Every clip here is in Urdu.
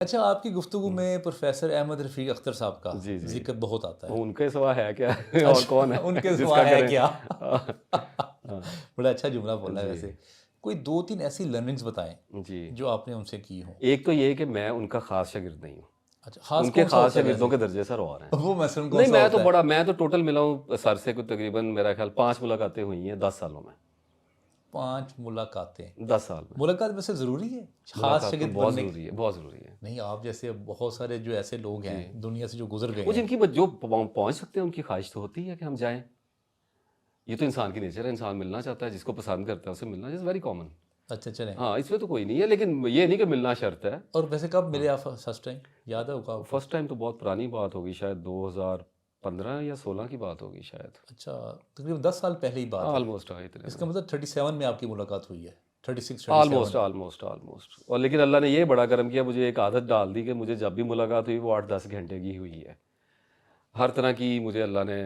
اچھا، آپ کی گفتگو میں پروفیسر احمد رفیق اختر صاحب کا جی جی، ذکر بہت آتا ہے. ان کے سوا ہے کیا اور کون اچھا، ان ہے کے جس سوا کا ہے کریں؟ کیا؟ ہاں بڑا اچھا جملہ بولا ہے جی ویسے. کوئی 2-3 ایسی لرننگز بتائیں جی، جو آپ نے ان سے کی ہوں. ایک تو یہ کہ میں ان کا خاص شاگرد نہیں ہوں، اچھا، خاص ان کے کون سا خاص ہوتا ہے شاگردوں ویسے؟ کے درجے سر اور ہیں. وہ مثلاً کون نہیں سا ہوتا ہے؟ میں تو ٹوٹل ملا ہوں سر سے کوئی تقریباً میرا خیال 5 ملاقاتیں ہوئی ہیں 10 سالوں میں. 5 ملاقاتیں. 10 سال میں ملاقات ویسے ضروری ہے خاص ملاقات تو شاگرد بہت بننے کی؟ ضروری ہے، بہت ضروری ہے. نہیں، آپ جیسے بہت سارے جو ایسے لوگ ہیں جی، دنیا سے جو گزر گئے وہ ہیں. جن کی جو پہنچ سکتے ہیں ان کی خواہش تو ہوتی ہے کہ ہم جائیں. یہ تو انسان کی نیچر ہے، انسان ملنا چاہتا ہے، جس کو پسند کرتا ہے اسے ملنا از ویری کامن. اچھا، چلیں. ہاں اس میں تو کوئی نہیں ہے، لیکن یہ نہیں کہ ملنا شرط ہے. اور ویسے کب ہاں ملے آپ فرسٹ ٹائم؟ یاد ہے آپ کو؟ فرسٹ ٹائم تو بہت پرانی بات ہوگی، شاید 2015 یا 16 کی بات ہوگی شاید. اچھا، تقریباً 10 سال پہلے ہی بات ہے. آلموسٹ اتنے اس میں، کا مطلب 37 میں آپ کی ملاقات ہوئی ہے. 36 آلموسٹ 37. Almost almost. اور لیکن اللہ نے یہ بڑا کرم کیا، مجھے ایک عادت ڈال دی کہ مجھے جب بھی ملاقات ہوئی وہ 8-10 گھنٹے کی ہوئی ہے. ہر طرح کی مجھے اللہ نے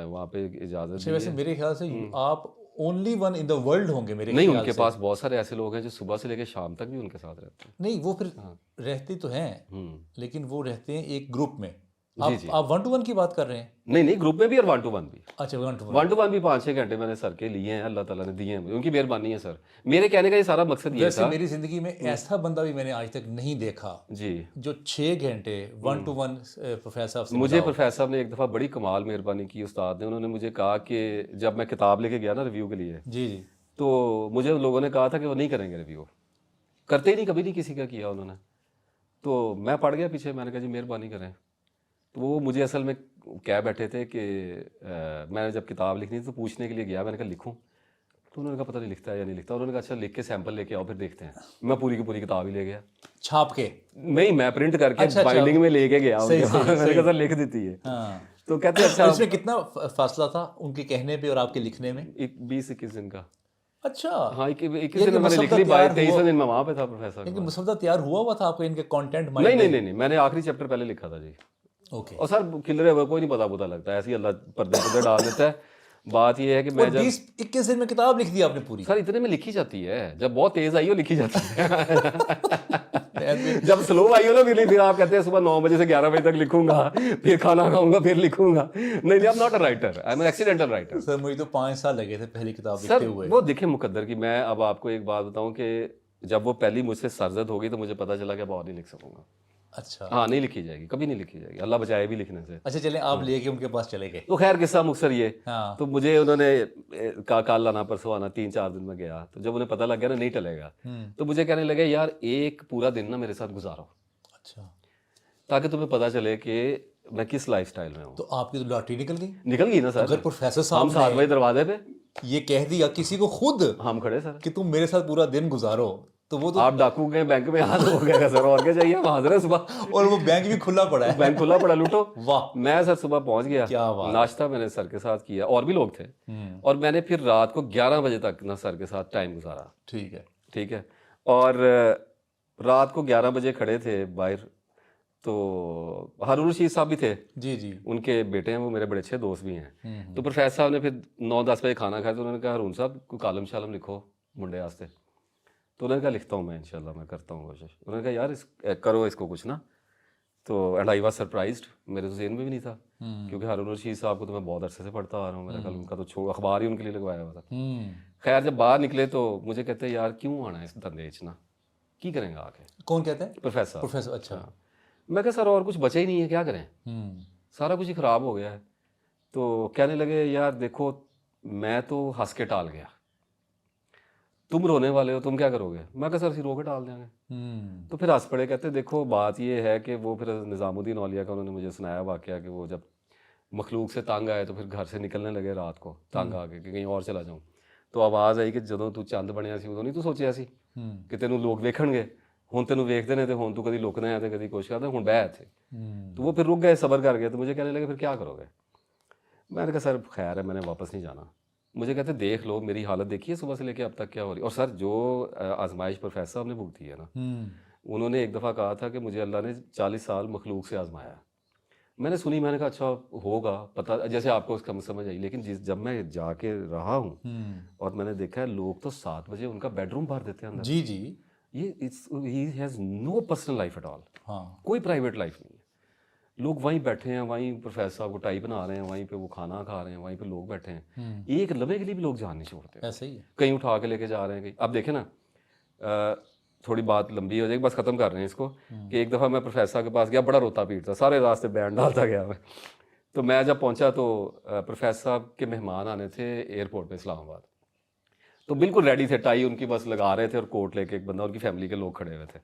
وہاں پہ اجازت اچھا، دی ویسے ہے. میرے خیال سے آپ only one in the world ہوں گے میرے نہیں، ان خیال کے سے. پاس بہت سارے ایسے لوگ ہیں جو صبح سے لے کے شام تک بھی ان کے ساتھ رہتے ہیں. نہیں، وہ پھر ہاں رہتے تو ہیں لیکن وہ رہتے ہیں ایک گروپ میں. جی آپ جی، آپ 1 to 1 کی بات کر رہے ہیں؟ نہیں گروپ میں بھی اور 1 to 1 بھی. اچھا، 1 to 1. 1 to 1 بھی 5-6 گھنٹے میں نے سر کے لیے ہیں، اللہ تعالیٰ نے دیے ہیں، ان کی مہربانی ہے. سر میرے کہنے کا یہ سارا مقصد یہ ویسے تھا. میری زندگی میں ایسا بندہ بھی میں نے آج تک نہیں دیکھا جی، جو 6 گھنٹے 1 to 1 پروفیسر صاحب سے ملا مجھے ہو. پروفیسر صاحب نے ایک دفعہ بڑی کمال مہربانی کی استاد نے. انہوں نے مجھے کہا کہ جب میں کتاب لے کے گیا نا ریویو کے لیے، جی جی. تو مجھے ان لوگوں نے کہا تھا کہ وہ نہیں کریں گے ریویو، کرتے ہی نہیں، کبھی نہیں کسی کا کیا انہوں نے. تو میں پڑ گیا پیچھے، میں نے کہا جی مہربانی کریں. تو وہ مجھے اصل میں کہہ بیٹھے تھے کہ میں نے جب کتاب لکھنی تھی تو پوچھنے کے لیے گیا، میں نے کہا لکھوں؟ تو انہوں نے کہا پتہ نہیں لکھتا ہے یا نہیں لکھتا. انہوں نے کہا اچھا لکھ کے سیمپل لے کے آؤ پھر دیکھتے ہیں. میں پوری کی پوری کتاب ہی لے گیا. چھاپ کے؟ نہیں، میں پرنٹ کر کے اچھا اچھا، بائنڈنگ میں لے کے گیا ان صحیح کے صحیح پاس. میں نے صحیح. کہا سر لکھ دیتی ہے. ہاں. تو کہتے ہیں اچھا. اس میں کتنا فاصلہ تھا ان کے کہنے پہ اور آپ کے لکھنے میں؟ 20-21 دن کا. اچھا. ہاں 21 یہ دن کہ میں نے لکھ مسودہ لی، تیار 23 ہوا، دن میں وہاں پہ تھا پروفیسر کے لیکن پاس. مسودہ تیار ہوا ہوا تھا آپ کو ان کے کانٹینٹ نہیں مائنڈ میں؟ نہیں نہیں، میں نے آخری چیپٹر پہلے لکھا تھا جی. اوکے. اور سر کلرے ہوئے کوئی نہیں پتا لگتا ہے، ایسے ہی اللہ پردے ڈال دیتا ہے. بات یہ ہے کہ اور میں جب 20-21 دن میں کتاب لکھ دی آپ نے پوری؟ سر اتنے میں لکھی جاتی ہے، جب بہت تیز آئی ہو لکھی جاتی ہے. میں جب سلو آئی ہو نا پھر آپ کہتے ہیں صبح 9 بجے سے 11 بجے تک لکھوں گا، پھر کھانا کھاؤں گا، پھر لکھوں گا. نہیں I'm not a writer, I'm an accidental writer. Sir مجھے تو 5 سال لگے تھے پہلی کتاب سر لکھتے ہوئے. وہ دیکھیں مقدر کی، میں اب آپ کو ایک بات بتاؤں کہ جب وہ پہلی مجھ سے سرزد ہوگی تو مجھے پتا چلا کہ اب اور نہیں لکھ سکوں گا. اچھا. ہاں نہیں لکھی جائے گی، کبھی نہیں لکھی جائے گی، اللہ بچائے بھی لکھنے سے. اچھا چلیں، آپ لے کے ان کے پاس چلے گئے. تو خیر قصہ مختصر یہ. ہاں. تو مجھے انہوں نے کہا کل آنا پرسوں آنا، 3-4 دن میں گیا. تو جب انہیں پتہ لگ گیا نا نہیں ٹلے گا، تو مجھے کہنے لگے یار ایک پورا دن نا میرے ساتھ گزارو، اچھا. تاکہ تمہیں پتہ چلے کہ میں کس لائف سٹائل میں ہوں. تو آپ کی تو لاٹری نکل گئی. نکل گئی نا سر. اگر پروفیسر ہم صاحب 7 بجے نے دروازے پہ یہ کہہ دیا کسی کو خود ہم کھڑے سر، کہ تم میرے ساتھ پورا دن گزارو، تو وہ تو آپ ڈاکو گئے بینک میں ہاتھ ہو گیا سر، اور کیا چاہیے، ہم حاضر ہیں صبح. اور وہ بینک بھی کھلا پڑا ہے. بینک کھلا پڑا، لوٹو. واہ، میں سر صبح پہنچ گیا، کیا بات. ناشتہ میں نے سر کے ساتھ کیا، اور بھی لوگ تھے. اور میں نے پھر رات کو 11 بجے تک نا سر کے ساتھ ٹائم گزارا. ٹھیک ہے. ٹھیک ہے. اور رات کو 11 بجے کھڑے تھے باہر، تو ہارون رشید صاحب بھی تھے، جی جی. ان کے بیٹے ہیں، وہ میرے بڑے اچھے دوست بھی ہیں. تو پروفیسر صاحب نے پھر 9-10 بجے کھانا کھایا، تو انہوں نے کہا ہارون صاحب کوئی کالم شالم لکھو منڈے واسطے. تو انہوں نے کہا لکھتا ہوں میں انشاءاللہ، میں کرتا ہوں کوشش. انہوں نے کہا یار کرو اس کو کچھ نا. تو اینڈ آئی واز سرپرائزڈ، میرے تو ذہن میں بھی نہیں تھا، کیونکہ ہارون رشید صاحب کو تو میں بہت عرصے سے پڑھتا آ رہا ہوں، میرا خیال ان کا تو اخبار ہی ان کے لیے لگوایا ہوا تھا. خیر جب باہر نکلے تو مجھے کہتے ہیں یار کیوں آنا ہے اس دھندے چ نا، کی کریں گا آ کے؟ کون کہتے ہیں؟ پروفیسر. پروفیسر. اچھا. میں کہا سر اور کچھ بچا ہی نہیں ہے، کیا کریں، سارا کچھ ہی خراب ہو گیا ہے. تو کہنے لگے یار دیکھو میں تو ہنس کے ٹال گیا، تم رونے والے ہو، تم کیا کرو گے؟ میں کہا سر اسی رو کے ٹال دیں گے. تو پھر ہنس پڑے، کہتے دیکھو بات یہ ہے کہ وہ پھر نظام الدین اولیاء کا انہوں نے مجھے سنایا واقعہ کہ وہ جب مخلوق سے تنگ آئے تو پھر گھر سے نکلنے لگے رات کو تنگ آ کے کہ کہیں اور چلا جاؤں. تو آواز آئی کہ جدوں تو چند بنیا سی ادوں نہیں تو سوچیا سی کہ تینوں لوگ ویکھن گے، ہن تینوں ویکھدے نے تے ہن تو کدی لکنا ہے تے کدی کچھ کردا، ہن بہ اتھے. تو وہ پھر رک گئے، صبر کر گئے. تو مجھے کہنے لگے پھر کیا کرو گے؟ میں نے کہا سر خیر ہے، میں نے واپس نہیں جانا. مجھے کہتے دیکھ لو میری حالت دیکھی ہے صبح سے لے کے اب تک کیا ہو رہی. اور سر جو آزمائش پروفیسر صاحب نے بھگتی ہے نا، انہوں نے ایک دفعہ کہا تھا کہ مجھے اللہ نے 40 سال مخلوق سے آزمایا. میں نے سنی، میں نے کہا اچھا ہوگا پتہ، جیسے آپ کو اس کا سمجھ آئی. لیکن جب میں جا کے رہا ہوں اور میں نے دیکھا ہے لوگ تو 7 بجے ان کا بیڈ روم بھر دیتے ہیں اندر. جی جی. He has no personal life at all. ہاں کوئی پرائیویٹ لائف نہیں ہے. لوگ وہیں بیٹھے ہیں, وہیں پروفیسر صاحب کو ٹائی بنا رہے ہیں, وہیں پہ وہ کھانا کھا رہے ہیں, وہیں پہ لوگ بیٹھے ہیں, ایک لمحے کے لیے بھی لوگ جان نہیں چھوڑتے. ایسا ہی ہے. کہیں اٹھا کے لے کے جا رہے ہیں کہیں. اب دیکھیں نا, تھوڑی بات لمبی ہو جائے گی, بس ختم کر رہے ہیں اس کو, کہ ایک دفعہ میں پروفیسر صاحب کے پاس گیا, بڑا روتا پیٹتا, سارے راستے بینڈ ڈالتا گیا میں. تو میں جب پہنچا تو پروفیسر صاحب کے مہمان آنے تھے ایئرپورٹ پہ اسلام آباد, تو بالکل ریڈی تھے, ٹائی ان کی بس لگا رہے تھے اور کوٹ لے کے, ایک بندہ ان کی فیملی کے لوگ کھڑے ہوئے تھے.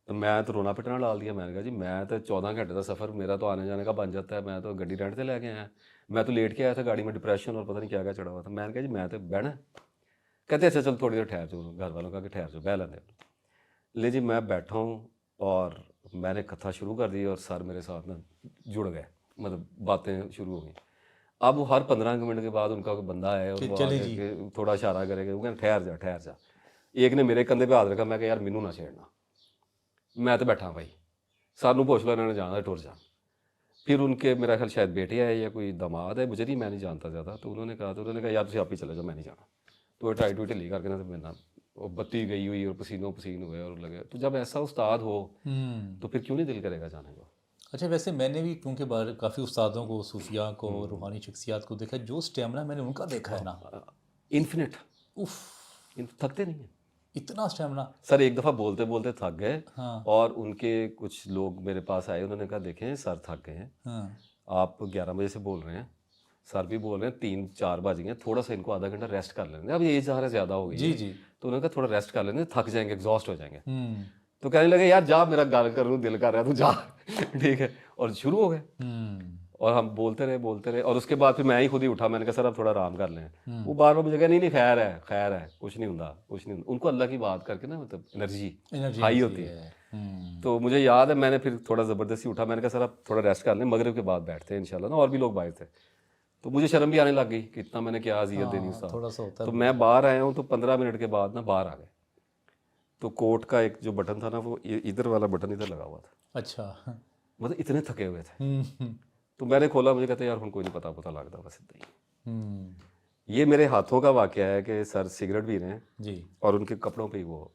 تو میں تو رونا پٹنا ڈال دیا. میں نے کہا جی میں تو 14 گھنٹے کا سفر میرا تو آنے جانے کا بن جاتا ہے, میں تو گاڑی رینٹ سے لے کے آیا, میں تو لیٹ کے آیا تھا گاڑی میں, ڈپریشن اور پتہ نہیں کیا کیا چڑھا ہوا تھا. میں نے کہا جی میں تو بہنا. کہتے اچھا چل تھوڑی دیر ٹھہر جاؤ, گھر والوں کا کہ ٹھہر جاؤ, بہ لینے. لے جی میں بیٹھا ہوں اور میں نے کتھا شروع کر دی اور سر میرے ساتھ نا جڑ گئے, مطلب باتیں شروع ہو گئیں. اب وہ ہر 15 منٹ کے بعد ان کا کوئی بندہ ہے اور وہ تھوڑا اشارہ کرے گا, وہ کہنا ٹھہر جا ٹھہر جا. ایک نے میرے کندھے پہ ہاتھ رکھا, میں کہ یار مینوں نہ چھیڑنا, میں تو بیٹھا بھائی, سانوں پوچھ لو انہوں نے جانا ٹر جا. پھر ان کے میرا خیال شاید بیٹے ہے یا کوئی داماد ہے, مجھے نہیں, میں نہیں جانتا زیادہ. تو انہوں نے کہا یار تجھے آپ ہی چلے جاؤ, میں نہیں جانا. تو ٹائی ٹوئی ڈھیلی کر کے نا میں بتی گئی ہوئی اور پسینوں پسین ہوئے اور لگے. تو جب ایسا استاد ہو تو پھر کیوں نہیں دل کرے گا جانے کو. اچھا ویسے میں نے بھی کیونکہ کافی استادوں کو, صوفیاء کو, روحانی شخصیات کو دیکھا, جو اسٹیمنا میں نے ان کا دیکھا ہے نا, انفینٹ, تھکتے نہیں ہیں اتنا اسٹیمنا. سر ایک دفعہ بولتے بولتے تھک گئے, اور ان کے کچھ لوگ میرے پاس آئے, انہوں نے کہا دیکھیں سر تھک گئے ہیں, آپ 11 بجے سے بول رہے ہیں, سر بھی بول رہے ہیں 3-4 بج گئے, تھوڑا سا ان کو آدھا گھنٹہ ریسٹ کر لیں. اب ایج زیادہ ہو گئی. جی تو انہوں نے کہا تھوڑا ریسٹ کر لیں, تھک جائیں گے, ایگزاسٹ ہو جائیں گے. تو کہنے لگے یار جا, میرا گال کروں دل کر رہا ہے, تو جا. ٹھیک ہے, اور شروع ہو گئے. اور ہم بولتے رہے, اور اس کے بعد پھر میں ہی خود ہی اٹھا, میں نے کہا سر اب تھوڑا آرام کر لیں. وہ بار بار مجھے کہا نہیں خیر ہے, کچھ نہیں ہوں. ان کو اللہ کی بات کر کے نا مطلب انرجی ہائی ہوتی ہے. تو مجھے یاد ہے میں نے پھر تھوڑا زبردستی اٹھا, میں نے کہا سر اب تھوڑا ریسٹ کر لیں, مغرب کے بعد بیٹھتے ہیں انشاءاللہ نا, اور بھی لوگ باہر تھے. تو مجھے شرم بھی آنے لگ گئی کہ اتنا میں نے کیا اذیت دینی استاد. تو میں باہر آیا ہوں, تو 15 منٹ کے بعد نا باہر آ گئے. تو کوٹ کا ایک جو بٹن تھا نا, وہ ادھر والا بٹن ادھر لگا ہوا تھا. اچھا, مطلب اتنے تھکے ہوئے تھے. تو میں نے کھولا, مجھے کہتے یار ہم کوئی نہیں پتا لگتا, بس اتنا ہی. یہ میرے ہاتھوں کا واقعہ ہے کہ سر سگریٹ پی رہے ہیں جی, اور ان کے کپڑوں پہ ہی وہ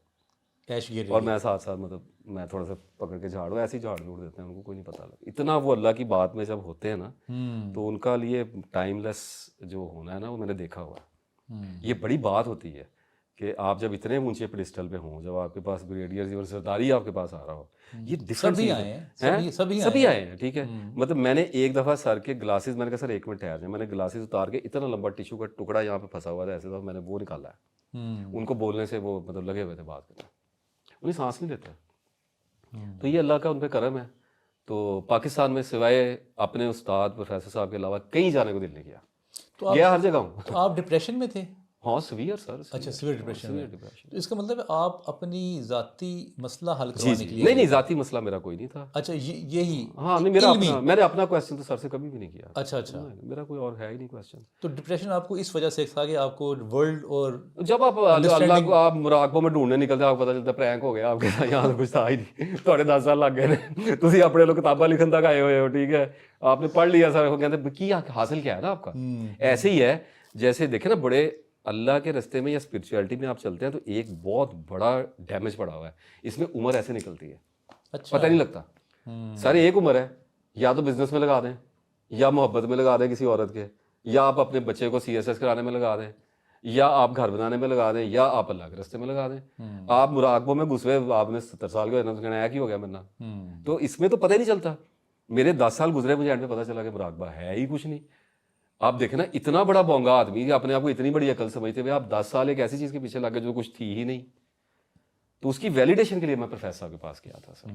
کیش گر, اور میں ساتھ مطلب میں تھوڑا سا پکڑ کے جھاڑو, ایسے ہی جھاڑ دیتے ہیں, ان کو کوئی نہیں پتا لگتا. اتنا وہ اللہ کی بات میں جب ہوتے ہیں نا, تو ان کا لیے ٹائم لیس جو ہونا ہے نا, وہ میں نے دیکھا ہوا ہے. یہ بڑی بات ہوتی ہے کہ آپ جب اتنے اونچے پیڈسٹل پہ ہوں, جب آپ کے پاس بریگیڈیئر اور سرداری آپ کے پاس آ رہا ہو, یہ ڈفرینٹ سبھی آئے ہیں. ٹھیک ہے, مطلب میں نے ایک دفعہ سر کے گلاسز, میں نے کہا سر 1 منٹ ٹھہر جائیں, میں نے گلاسز اتار کے, اتنا لمبا ٹیشو کا ٹکڑا یہاں پہ پھنسا ہوا تھا ایسے, میں نے وہ نکالا ہے. ان کو بولنے سے وہ مطلب لگے ہوئے تھے بات کرنے, انہیں سانس نہیں لیتا. تو یہ اللہ کا ان پہ کرم ہے. تو پاکستان میں سوائے اپنے استاد پروفیسر صاحب کے علاوہ کہیں جانے کو دل نہیں کیا. گیا ہر جگہ ہوں. تو آپ ڈپریشن میں تھے؟ ہاں سویئر سر. اچھا سویئر ڈپریشن میں. تو اس کا مطلب ہے آپ اپنی ذاتی مسئلہ حل جی کروانے کے لیے. نہیں ذاتی مسئلہ میرا کوئی نہیں تھا. اچھا یہی. ہاں نہیں, میرا اپنا, میں نے اپنا کویسچن تو سر سے کبھی بھی نہیں کیا. اچھا میرا کوئی اور ہے ہی نہیں کویسچن. تو ڈپریشن آپ کو اس وجہ سے تھا کہ آپ کو ورلڈ, اور جب آپ اللہ کو آپ مراقبوں میں ڈھونڈنے نکلتے ہیں, آپ کو پتہ چلتا پرینک ہو گیا آپ کے ساتھ, یہاں تو کچھ تھا ہی نہیں, تھوڑے 10 سال لگ گئے نے, تھی اپنے لوگ کتاباں لکھن تک آئے ہوئے ہو. ٹھیک ہے, آپ نے پڑھ لیا سر, کہتے کی حاصل کیا ہے نا آپ کا. ایسے ہی ہے جیسے دیکھیں نا, بڑے اللہ کے رستے میں یا اسپرچویلٹی میں آپ چلتے ہیں تو ایک بہت بڑا ڈیمیج پڑا ہوا ہے. اس میں عمر ایسے نکلتی ہے, پتہ نہیں لگتا. سارے ایک عمر ہے, یا تو بزنس میں لگا دیں, یا محبت میں لگا دیں کسی عورت کے, یا آپ اپنے بچے کو CSS کرانے میں لگا دیں, یا آپ گھر بنانے میں لگا دیں, یا آپ اللہ کے رستے میں لگا دیں. آپ مراقبوں میں گھسوے, آپ نے 70 سال کے ہونا تو کہنا ہے کہ ہو گیا مرنا. تو اس میں تو پتہ ہی نہیں چلتا. میرے 10 سال گزرے, مجھے اینڈ پہ پتہ چلا کہ مراقبہ ہے ہی کچھ نہیں. آپ دیکھیں نا, اتنا بڑا بونگا آدمی اپنے آپ کو اتنی بڑی عقل سمجھتے ہوئے آپ 10 سال ایک ایسی چیز کے پیچھے لگ گئے جو کچھ تھی ہی نہیں. تو اس کی ویلیڈیشن کے لیے میں پروفیسر صاحب کے پاس گیا تھا سر.